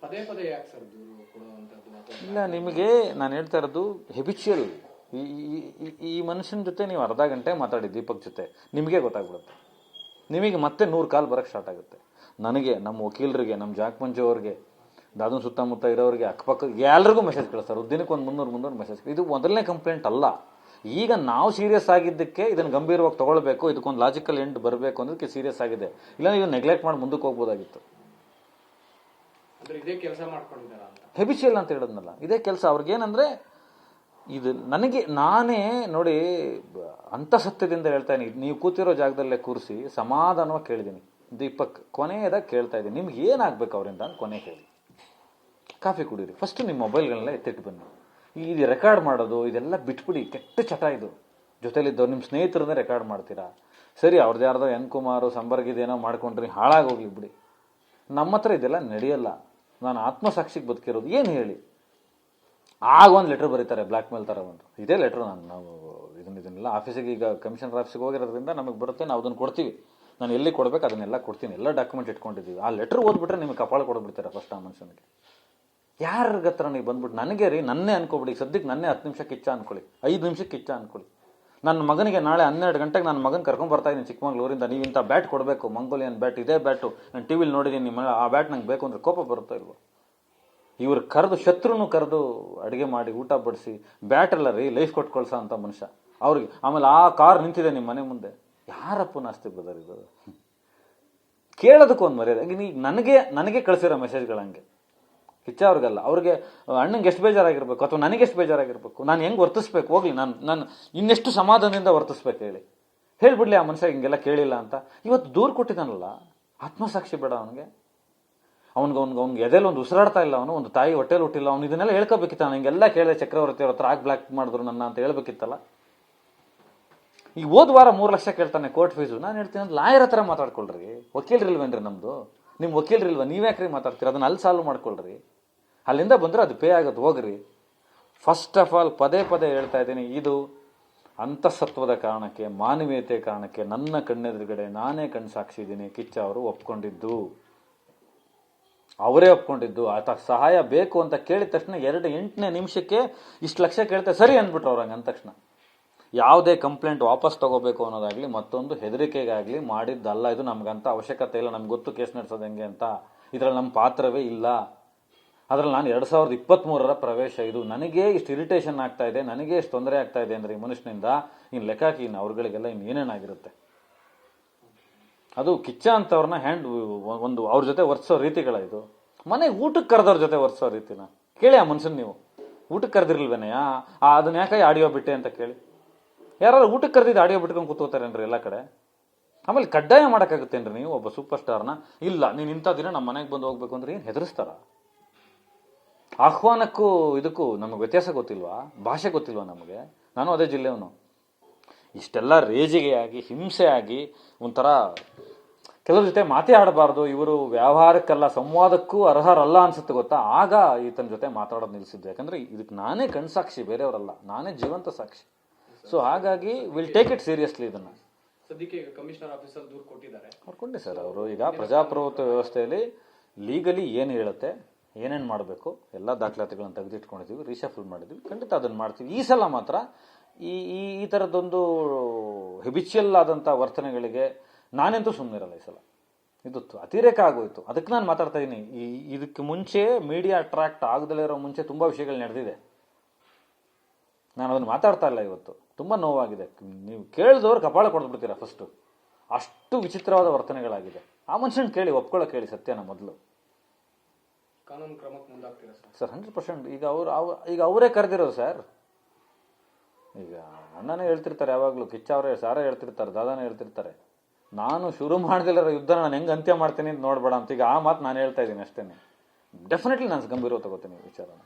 ಪದೇ ಪದೇ ಯಾಕೆ ಸರ್ ದೂರು ಕೊಡುವಂಥದ್ದು? ಇಲ್ಲ, ನಿಮಗೆ ನಾನು ಹೇಳ್ತಾ ಇರೋದು ಹೆಬಿಚುಯಲ್. ಈ ಮನುಷ್ಯನ ಜೊತೆ ನೀವು ಅರ್ಧ ಗಂಟೆ ಮಾತಾಡಿ ದೀಪಕ್ ಜೊತೆ, ನಿಮಗೆ ಗೊತ್ತಾಗ್ಬಿಡುತ್ತೆ. ನಿಮಗೆ ಮತ್ತೆ 100 ಕಾಲ್ ಬರೋಕ್ಕೆ ಸ್ಟಾರ್ಟ್ ಆಗುತ್ತೆ. ನನಗೆ, ನಮ್ಮ ವಕೀಲರಿಗೆ, ನಮ್ಮ ಜಾಕ್ ಮಂಜು ಅವ್ರಿಗೆ, ದಾದನ್ ಸುತ್ತಮುತ್ತ ಇರೋರಿಗೆ, ಅಕ್ಕಪಕ್ಕ ಎಲ್ಲರಿಗೂ ಮೆಸೇಜ್ ಕಳಿಸ್ತಾರೆ. ದಿನಕ್ಕೆ ಒಂದು 300 ಮೆಸೇಜ್. ಇದು ಮೊದಲನೇ ಕಂಪ್ಲೇಂಟ್ ಅಲ್ಲ. ಈಗ ನಾವು ಸೀರಿಯಸ್ ಆಗಿದ್ದಕ್ಕೆ ಇದನ್ನು ಗಂಭೀರವಾಗಿ ತಗೊಳ್ಬೇಕು, ಇದಕ್ಕೊಂದು ಲಾಜಿಕಲ್ ಎಂಡ್ ಬರಬೇಕು ಅನ್ನೋದಕ್ಕೆ ಸೀರಿಯಸ್ ಆಗಿದೆ. ಇಲ್ಲ ಇದು ನೆಗ್ಲೆಕ್ಟ್ ಮಾಡಿ ಮುಂದಕ್ಕೆ ಹೋಗ್ಬೋದಾಗಿತ್ತು. ಇದೇ ಕೆಲಸ ಮಾಡ್ಕೊಂಡಿದ್ದಾರ ಅಂತ ಹೆಬಿಚುಯಲ್ ಅಂತ ಹೇಳಿದ್ನಲ್ಲ, ಇದೇ ಕೆಲಸ ಅವ್ರಿಗೇನಂದ್ರೆ ಇದು. ನಾನೇ ನೋಡಿ ಅಂತಸತ್ಯದಿಂದ ಹೇಳ್ತಾ ಇದ್ದೀನಿ. ನೀವು ಕೂತಿರೋ ಜಾಗದಲ್ಲೇ ಕೂರಿಸಿ ಸಮಾಧಾನವಾಗಿ ಕೇಳಿದ್ದೀನಿ. ದೀಪಕ್ ಕೊನೆಯದಾಗ ಕೇಳ್ತಾ ಇದ್ದೀನಿ, ನಿಮ್ಗೆ ಏನಾಗಬೇಕು ಅವರಿಂದ ಅಂತ ಕೊನೆ ಹೇಳಿ. ಕಾಫಿ ಕುಡೀರಿ, ಫಸ್ಟ್ ನಿಮ್ಮ ಮೊಬೈಲ್ಗಳನ್ನೆಲ್ಲ ಎತ್ತಿಟ್ಟು ಬನ್ನಿ. ಇದು ರೆಕಾರ್ಡ್ ಮಾಡೋದು ಇದೆಲ್ಲ ಬಿಟ್ಬಿಡಿ, ಕೆಟ್ಟ ಚಟ ಇದು. ಜೊತೆಲಿದ್ದವ್ರು ನಿಮ್ಮ ಸ್ನೇಹಿತರನ್ನೇ ರೆಕಾರ್ಡ್ ಮಾಡ್ತೀರಾ. ಸರಿ, ಅವ್ರದ್ದು ಯಾರ್ದೋ ಎನ್ ಕುಮಾರು ಸಂಬರ್ಗಿದೇನೋ ಮಾಡ್ಕೊಂಡ್ರಿ, ಹಾಳಾಗೋಗ್ಲಿ ಬಿಡಿ. ನಮ್ಮ ಹತ್ರ ಇದೆಲ್ಲ ನಡೆಯಲ್ಲ. ನಾನು ಆತ್ಮಸಾಕ್ಷಿಗೆ ಬದುಕಿರೋದು. ಏನು ಹೇಳಿ? ಆಗ ಒಂದು ಲೆಟರ್ ಬರೀತಾರೆ, ಬ್ಲ್ಯಾಕ್ ಮೇಲ್ ಥರ ಒಂದು. ಇದೇ ಲೆಟ್ರು ನಾವು ಇದನ್ನೆಲ್ಲ ಆಫೀಸಿಗೆ, ಈಗ ಕಮಿಷನರ್ ಆಫೀಸಿಗೆ ಹೋಗಿರೋದ್ರಿಂದ ನಮಗೆ ಬರುತ್ತೆ, ನಾವು ಅದನ್ನು ಕೊಡ್ತೀವಿ. ನಾನು ಎಲ್ಲಿ ಕೊಡಬೇಕು ಅದನ್ನೆಲ್ಲ ಕೊಡ್ತೀನಿ, ಎಲ್ಲ ಡಾಕ್ಯುಮೆಂಟ್ ಇಟ್ಕೊಂಡಿದ್ದೀವಿ. ಆ ಲೆಟ್ರ್ ಓದ್ಬಿಟ್ರೆ ನಿಮಗೆ ಕಪಾಳ ಕೊಡ್ಬಿಡ್ತಾರೆ ಫಸ್ಟ್ ಆ ಮನುಷ್ಯನಿಗೆ. ಯಾರ ಹತ್ರ ನೀವು ಬಂದ್ಬಿಟ್ಟು ನನಗೆ ರೀ, ನನ್ನೇ ಅನ್ಕೊಬಿಡಿ. ಸದ್ಯಕ್ಕೆ ನನ್ನೇ 10 ನಿಮಿಷಕ್ಕೆ ಇಚ್ಛಾ ಅನ್ಕೊಳ್ಳಿ, 5 ನಿಮಿಷಕ್ಕೆ ಇಚ್ಛಾ ಅನ್ಕೊಳ್ಳಿ. ನನ್ನ ಮಗನಿಗೆ ನಾಳೆ 12 ಗಂಟೆಗೆ ನನ್ನ ಮಗನ ಕರ್ಕೊಂಡು ಬರ್ತಾ ಇದ್ದೀನಿ ಚಿಕ್ಕಮಗಳೂರಿಂದ. ನೀವು ಇಂಥ ಬ್ಯಾಟ್ ಕೊಡಬೇಕು, ಮಂಗೋಲಿಯನ್ ಬ್ಯಾಟ್, ಇದೇ ಬ್ಯಾಟು ನಾನು ಟಿ ವಿಲಿ ನೋಡಿದ್ದೀನಿ, ನಿಮ್ಮ ಆ ಬ್ಯಾಟ್ ನಂಗೆ ಬೇಕು ಅಂದರೆ ಕೋಪ ಬರುತ್ತಾ ಇಲ್ವೋ? ಇವ್ರು ಕರೆದು, ಶತ್ರುನು ಕರೆದು ಅಡುಗೆ ಮಾಡಿ ಊಟ ಬಡಿಸಿ, ಬ್ಯಾಟ್ ಅಲ್ಲ ರೀ ಲೈಫ್ ಕೊಟ್ಟು ಕಳ್ಸೋ ಅಂತ ಮನುಷ್ಯ ಅವ್ರಿಗೆ. ಆಮೇಲೆ ಆ ಕಾರ್ ನಿಂತಿದೆ ನಿಮ್ಮ ಮನೆ ಮುಂದೆ. ಯಾರಪ್ಪ ನಾಸ್ತಿ ಬ್ರದರ್ ಇದು? ಕೇಳೋದಕ್ಕೂ ಒಂದು ಮರ್ಯಾದೆ. ಈಗ ನನಗೆ ಕಳಿಸಿರೋ ಮೆಸೇಜ್ಗಳಂಗೆ, ಕಿಚ್ಚ ಅವ್ರಿಗಲ್ಲ. ಅವ್ರಿಗೆ ಅಣ್ಣಂಗೆ ಎಷ್ಟು ಬೇಜಾರಾಗಿರ್ಬೇಕು, ಅಥವಾ ನನಗೆ ಎಷ್ಟು ಬೇಜಾರಾಗಿರ್ಬೇಕು, ನಾನು ಹೆಂಗೆ ವರ್ತಿಸ್ಬೇಕು? ಹೋಗ್ಲಿ, ನಾನು ಇನ್ನೆಷ್ಟು ಸಮಾಧಾನದಿಂದ ವರ್ತಿಸ್ಬೇಕು ಹೇಳಿ. ಹೇಳ್ಬಿಡ್ಲಿ ಆ ಮನುಷ್ಯ ಹಿಂಗೆಲ್ಲ ಕೇಳಿಲ್ಲ ಅಂತ. ಇವತ್ತು ದೂರು ಕೊಟ್ಟಿದ್ದಾನಲ್ಲ, ಆತ್ಮಸಾಕ್ಷಿ ಬೇಡ ಅವನಿಗೆ? ಅವ್ನಿಗೆ ಎದೆಲ್ಲಿ ಒಂದು ಉಸಿರಾಡ್ತಾ ಇಲ್ಲ, ಅವನು ಒಂದು ತಾಯಿ ಹೊಟ್ಟೆಲಿ ಹುಟ್ಟಿಲ್ಲ, ಅವ್ನು ಇದನ್ನೆಲ್ಲ ಹೇಳ್ಕೋಬೇಕಿತ್ತ? ಹಿಂಗೆಲ್ಲ ಕೇಳಿದೆ ಚಕ್ರವರ್ತಿ ಅವ್ರ ಹತ್ರ, ಆಗಿ ಬ್ಲ್ಯಾಕ್ ಮಾಡಿದ್ರು ನನ್ನ ಅಂತ ಹೇಳ್ಬೇಕಿತ್ತಲ್ಲ. ಈಗ ಹೋದ ವಾರ 3 ಲಕ್ಷ ಕೇಳ್ತಾನೆ ಕೋರ್ಟ್ ಫೀಸು. ನಾನು ಹೇಳ್ತೀನಿ, ಲಾಯರ್ ಹತ್ರ ಮಾತಾಡ್ಕೊಳ್ರಿ, ವಕೀಲರಿಲ್ವೇನ್ರಿ ನಮ್ದು? ನಿಮ್ಮ ವಕೀಲರಿಲ್ವ? ನೀವ್ಯಾಕ್ರಿ ಮಾತಾಡ್ತೀರಿ? ಅದನ್ನ ಅಲ್ಲಿ ಸಾಲ್ವ್ ಮಾಡ್ಕೊಳ್ರಿ. ಅಲ್ಲಿಂದ ಬಂದ್ರೆ ಅದು ಪೇ ಆಗುತ್ತೆ, ಹೋಗ್ರಿ. ಫಸ್ಟ್ ಆಫ್ ಆಲ್ ಪದೇ ಪದೇ ಹೇಳ್ತಾ ಇದ್ದೀನಿ, ಇದು ಅಂತಸತ್ವದ ಕಾರಣಕ್ಕೆ, ಮಾನವೀಯತೆ ಕಾರಣಕ್ಕೆ ನನ್ನ ಕಣ್ಣೆದುರುಗಡೆ ನಾನೇ ಕಣ್ಣು ಸಾಕ್ಷಿದ್ದೀನಿ. ಕಿಚ್ಚ ಅವರು ಒಪ್ಕೊಂಡಿದ್ದು, ಅವರೇ ಒಪ್ಕೊಂಡಿದ್ದು. ಆತ ಸಹಾಯ ಬೇಕು ಅಂತ ಕೇಳಿದ ತಕ್ಷಣ 8ನೇ ನಿಮಿಷಕ್ಕೆ ಇಷ್ಟು ಲಕ್ಷ ಕೇಳ್ತಾರೆ, ಸರಿ ಅಂದ್ಬಿಟ್ರು ಅವ್ರಂಗೆ. ಅಂದ ತಕ್ಷಣ ಯಾವುದೇ ಕಂಪ್ಲೇಂಟ್ ವಾಪಸ್ ತಗೋಬೇಕು ಅನ್ನೋದಾಗ್ಲಿ, ಮತ್ತೊಂದು ಹೆದರಿಕೆಗಾಗಲಿ ಮಾಡಿದ್ದಲ್ಲ. ಇದು ನಮ್ಗಂತ ಅವಶ್ಯಕತೆ ಇಲ್ಲ, ನಮ್ಗೆ ಗೊತ್ತು ಕೇಸ್ ನಡೆಸೋದು ಹೆಂಗೆ ಅಂತ. ಇದರಲ್ಲಿ ನಮ್ಮ ಪಾತ್ರವೇ ಇಲ್ಲ. ಅದರಲ್ಲಿ ನಾನು 2023ರ ಪ್ರವೇಶ. ಇದು ನನಗೆ ಇಷ್ಟು ಇರಿಟೇಷನ್ ಆಗ್ತಾ ಇದೆ, ನನಗೆ ಇಷ್ಟು ತೊಂದರೆ ಆಗ್ತಾ ಇದೆ ಅಂದರೆ ಈ ಮನುಷ್ಯನಿಂದ ಇನ್ನು ಲೆಕ್ಕಾಕಿ ಇನ್ನು ಅವ್ರಗಳಿಗೆಲ್ಲ ಇನ್ನು ಏನೇನಾಗಿರುತ್ತೆ. ಅದು ಕಿಚ್ಚ ಅಂತವ್ರನ್ನ ಒಂದು ಅವ್ರ ಜೊತೆ ವರ್ತಿಸೋ ರೀತಿಗಳ ಇದು. ಮನೆಗೆ ಊಟಕ್ಕೆ ಕರೆದವ್ರ ಜೊತೆ ವರ್ತಿಸೋ ರೀತಿನ ಕೇಳಿ ಆ ಮನುಷ್ಯನ. ನೀವು ಊಟಕ್ಕೆ ಕರೆದಿರ್ಲಿಲ್ವೇನೆಯ? ಅದನ್ನ ಯಾಕೆ ಆಡಿಯೋ ಬಿಟ್ಟೆ ಅಂತ ಕೇಳಿ. ಯಾರು ಊಟಕ್ಕೆ ಕರೆದಿದ್ದು ಆಡಿಯೋ ಬಿಟ್ಕೊಂಡು ಕೂತ್ಕೋತಾರೇನ್ರಿ ಎಲ್ಲ ಕಡೆ? ಆಮೇಲೆ ಕಡ್ಡಾಯ ಮಾಡೋಕ್ಕಾಗುತ್ತೇನ್ರಿ ನೀವು ಒಬ್ಬ ಸೂಪರ್ ಸ್ಟಾರ್ನ? ಇಲ್ಲ, ನೀನು ಇಂಥ ದಿನ ನಮ್ಮ ಮನೆಗೆ ಬಂದು ಹೋಗ್ಬೇಕು ಅಂದ್ರೆ ಏನು ಹೆದರಿಸ್ತಾರ? ಆಹ್ವಾನಕ್ಕೂ ಇದಕ್ಕೂ ನಮಗೆ ವ್ಯತ್ಯಾಸ ಗೊತ್ತಿಲ್ವಾ? ಭಾಷೆ ಗೊತ್ತಿಲ್ವಾ ನಮಗೆ? ನಾನು ಅದೇ ಜಿಲ್ಲೆಯವನು. ಇಷ್ಟೆಲ್ಲ ರೇಜಿಗೆ ಆಗಿ, ಹಿಂಸೆ ಆಗಿ, ಒಂಥರ ಕೆಲವ್ರ ಜೊತೆ ಮಾತೇ ಆಡಬಾರ್ದು, ಇವರು ವ್ಯವಹಾರಕ್ಕಲ್ಲ ಸಂವಾದಕ್ಕೂ ಅರ್ಹರಲ್ಲ ಅನ್ಸುತ್ತೆ ಗೊತ್ತಾ? ಆಗ ಈತನ ಜೊತೆ ಮಾತಾಡೋದು ನಿಲ್ಲಿಸಿದ್ದು. ಯಾಕಂದ್ರೆ ಇದಕ್ಕೆ ನಾನೇ ಕಣ್ಸಾಕ್ಷಿ, ಬೇರೆಯವರಲ್ಲ, ನಾನೇ ಜೀವಂತ ಸಾಕ್ಷಿ. ಸೊ ಹಾಗಾಗಿ ವಿಲ್ ಟೇಕ್ ಇಟ್ ಸೀರಿಯಸ್ಲಿ. ಇದನ್ನ ಸದ್ಯಕ್ಕೆ ಕಮಿಷನರ್ ಆಫೀಸರ್ ದೂರು ಕೊಟ್ಟಿದ್ದಾರೆ. ಕೊಟ್ಟೆ ಸರ್ ಅವರು. ಈಗ ಪ್ರಜಾಪ್ರಭುತ್ವ ವ್ಯವಸ್ಥೆಯಲ್ಲಿ ಲೀಗಲಿ ಏನು ಹೇಳುತ್ತೆ, ಏನೇನು ಮಾಡಬೇಕು ಎಲ್ಲ ದಾಖಲಾತಿಗಳನ್ನು ತೆಗೆದಿಟ್ಕೊಂಡಿದ್ದೀವಿ, ರೀಶಫಲ್ ಮಾಡಿದ್ದೀವಿ. ಖಂಡಿತ ಅದನ್ನು ಮಾಡ್ತೀವಿ. ಈ ಸಲ ಮಾತ್ರ ಈ ಥರದ್ದೊಂದು ಹೆಬಿಚುಯಲ್ ಆದಂಥ ವರ್ತನೆಗಳಿಗೆ ನಾನೆಂತೂ ಸುಮ್ಮನಿರಲ್ಲ. ಈ ಸಲ ಇದು ಅತಿರೇಕ ಆಗೋಯ್ತು. ಅದಕ್ಕೆ ನಾನು ಮಾತಾಡ್ತಾ ಇದ್ದೀನಿ. ಇದಕ್ಕೆ ಮುಂಚೆ ಮೀಡಿಯಾ ಅಟ್ರಾಕ್ಟ್ ಆಗದಲ್ಲೇ ಇರೋ ಮುಂಚೆ ತುಂಬ ವಿಷಯಗಳು ನಡೆದಿದೆ. ನಾನು ಅದನ್ನು ಮಾತಾಡ್ತಾ ಇಲ್ಲ ಇವತ್ತು. ತುಂಬ ನೋವಾಗಿದೆ. ನೀವು ಕೇಳಿದವ್ರು ಕಪಾಳ ಕೊಡ್ಬಿಡ್ತೀರಾ ಫಸ್ಟು. ಅಷ್ಟು ವಿಚಿತ್ರವಾದ ವರ್ತನೆಗಳಾಗಿದೆ. ಆ ಮನುಷ್ಯನ ಕೇಳಿ, ಒಪ್ಕೊಳ್ಳೋಕೆ ಹೇಳಿ ಸತ್ಯನ ಮೊದಲು. ಕಾನೂನು ಕ್ರಮಕ್ಕೆ ಮುಂದಾಗ್ತೀರಾ ಸರ್? 100%. ಈಗ ಅವರೇ ಕರೆದಿರೋದು ಸರ್. ಈಗ ಅಣ್ಣನೇ ಹೇಳ್ತಿರ್ತಾರೆ ಯಾವಾಗಲೂ, ಕಿಚ್ಚ ಅವರೇ ಸಾರೇ ಹೇಳ್ತಿರ್ತಾರೆ, ದಾದಾನೇ ಹೇಳ್ತಿರ್ತಾರೆ, ನಾನು ಶುರು ಮಾಡ್ದಿಲ್ಲ ಯುದ್ಧ ನಾನು ಹೆಂಗೆ ಅಂತ್ಯ ಮಾಡ್ತೀನಿ ಅಂತ ನೋಡ್ಬೇಡ ಅಂತ. ಈಗ ಆ ಮಾತು ನಾನು ಹೇಳ್ತಾ ಇದ್ದೀನಿ ಅಷ್ಟೇ. ಡೆಫಿನೆಟ್ಲಿ ನಾನು ಗಂಭೀರವಾಗಿ ತಗೋತೀನಿ ವಿಚಾರನ.